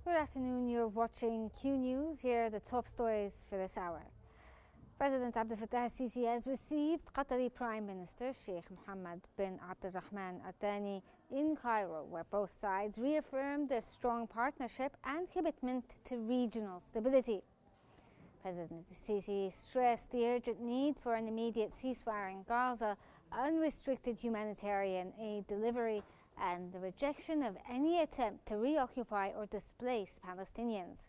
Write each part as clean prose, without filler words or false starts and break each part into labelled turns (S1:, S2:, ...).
S1: Good afternoon, you're watching Q News. Here are the top stories for this hour. President Abdel Fattah al-Sisi has received Qatari Prime Minister Sheikh Mohammed bin Abdulrahman Al Thani in Cairo, where both sides reaffirmed their strong partnership and commitment to regional stability. President al-Sisi stressed the urgent need for an immediate ceasefire in Gaza, unrestricted humanitarian aid delivery, and the rejection of any attempt to reoccupy or displace Palestinians.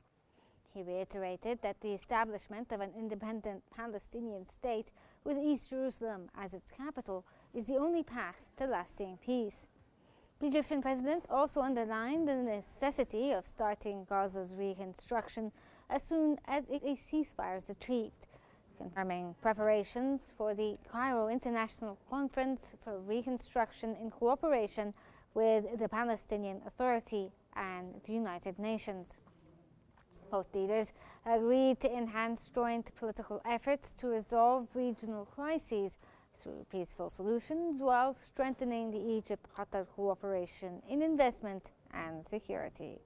S1: He reiterated that the establishment of an independent Palestinian state with East Jerusalem as its capital is the only path to lasting peace. The Egyptian president also underlined the necessity of starting Gaza's reconstruction as soon as a ceasefire is achieved, confirming preparations for the Cairo International Conference for Reconstruction in cooperation with the Palestinian Authority and the United Nations. Both leaders agreed to enhance joint political efforts to resolve regional crises through peaceful solutions while strengthening the Egypt-Qatar cooperation in investment and security.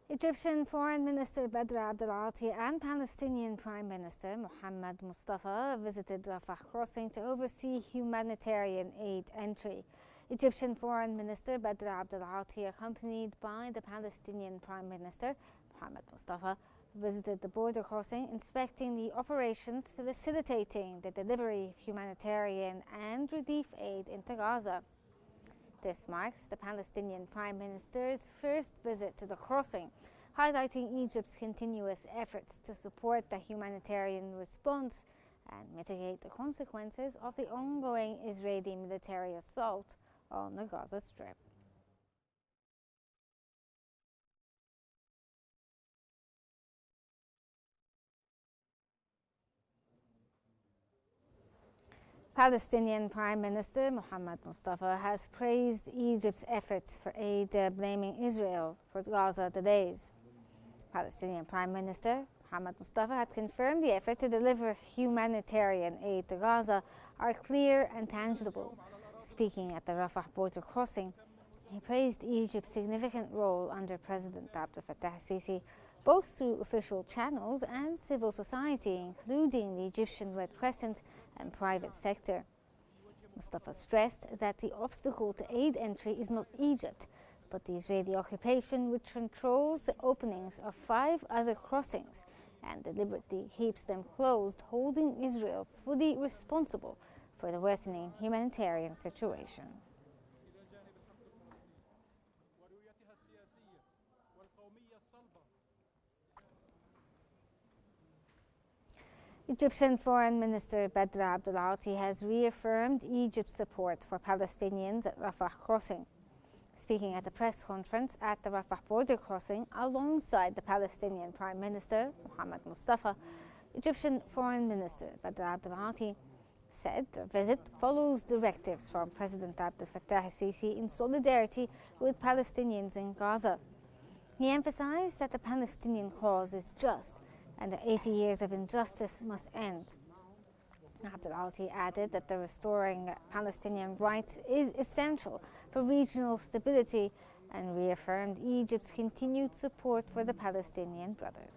S1: Egyptian Foreign Minister Badr Abdel-Ati and Palestinian Prime Minister Mohammed Mustafa visited Rafah crossing to oversee humanitarian aid entry. Egyptian Foreign Minister Badr Abdel-Ati, accompanied by the Palestinian Prime Minister Mohammed Mustafa, visited the border crossing, inspecting the operations facilitating the delivery of humanitarian and relief aid into Gaza. This marks the Palestinian Prime Minister's first visit to the crossing, highlighting Egypt's continuous efforts to support the humanitarian response and mitigate the consequences of the ongoing Israeli military assault on the Gaza Strip. Palestinian Prime Minister Mohammed Mustafa has praised Egypt's efforts for aid, blaming Israel for Gaza delays. Palestinian Prime Minister Mohammed Mustafa had confirmed the effort to deliver humanitarian aid to Gaza are clear and tangible. Speaking at the Rafah border crossing, he praised Egypt's significant role under President Abdel Fattah al-Sisi, both through official channels and civil society, including the Egyptian Red Crescent and private sector. Mustafa stressed that the obstacle to aid entry is not Egypt, but the Israeli occupation, which controls the openings of 5 other crossings and deliberately keeps them closed, holding Israel fully responsible for the worsening humanitarian situation. Egyptian Foreign Minister Badr Abdel-Ati has reaffirmed Egypt's support for Palestinians at Rafah crossing. Speaking at a press conference at the Rafah border crossing alongside the Palestinian Prime Minister Mohammed Mustafa, Egyptian Foreign Minister Badr Abdel-Ati said the visit follows directives from President Abdel Fattah al-Sisi in solidarity with Palestinians in Gaza. He emphasized that the Palestinian cause is just and that 80 years of injustice must end. Abdel-Ati added that the restoring Palestinian rights is essential for regional stability and reaffirmed Egypt's continued support for the Palestinian brothers.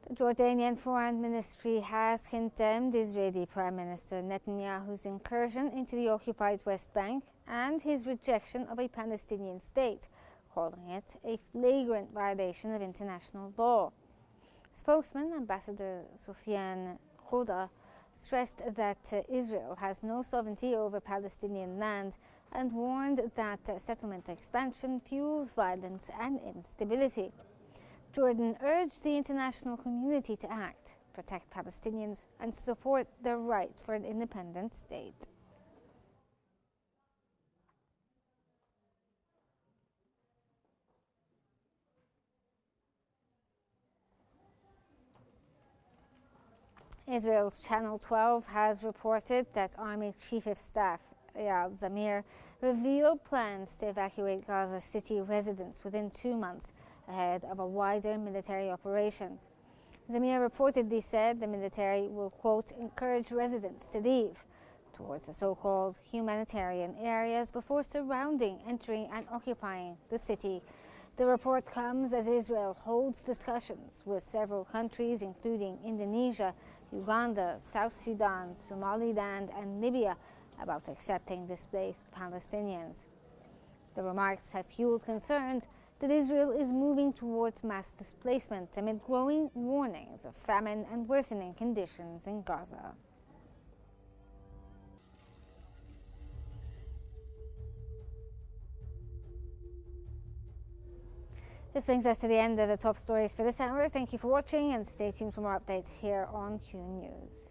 S1: The Jordanian Foreign Ministry has condemned Israeli Prime Minister Netanyahu's incursion into the occupied West Bank and his rejection of a Palestinian state, calling it a flagrant violation of international law. Spokesman Ambassador Soufiane Khouda stressed that Israel has no sovereignty over Palestinian land and warned that settlement expansion fuels violence and instability. Jordan urged the international community to act, protect Palestinians, and support their right for an independent state. Israel's Channel 12 has reported that Army Chief of Staff Eyal Zamir revealed plans to evacuate Gaza City residents within 2 months ahead of a wider military operation. Zamir reportedly said the military will, quote, encourage residents to leave towards the so-called humanitarian areas before surrounding, entering and occupying the city. The report comes as Israel holds discussions with several countries, including Indonesia, Uganda, South Sudan, Somaliland and Libya, about accepting displaced Palestinians. The remarks have fueled concerns that Israel is moving towards mass displacement amid growing warnings of famine and worsening conditions in Gaza. This brings us to the end of the top stories for this hour. Thank you for watching and stay tuned for more updates here on Qnews.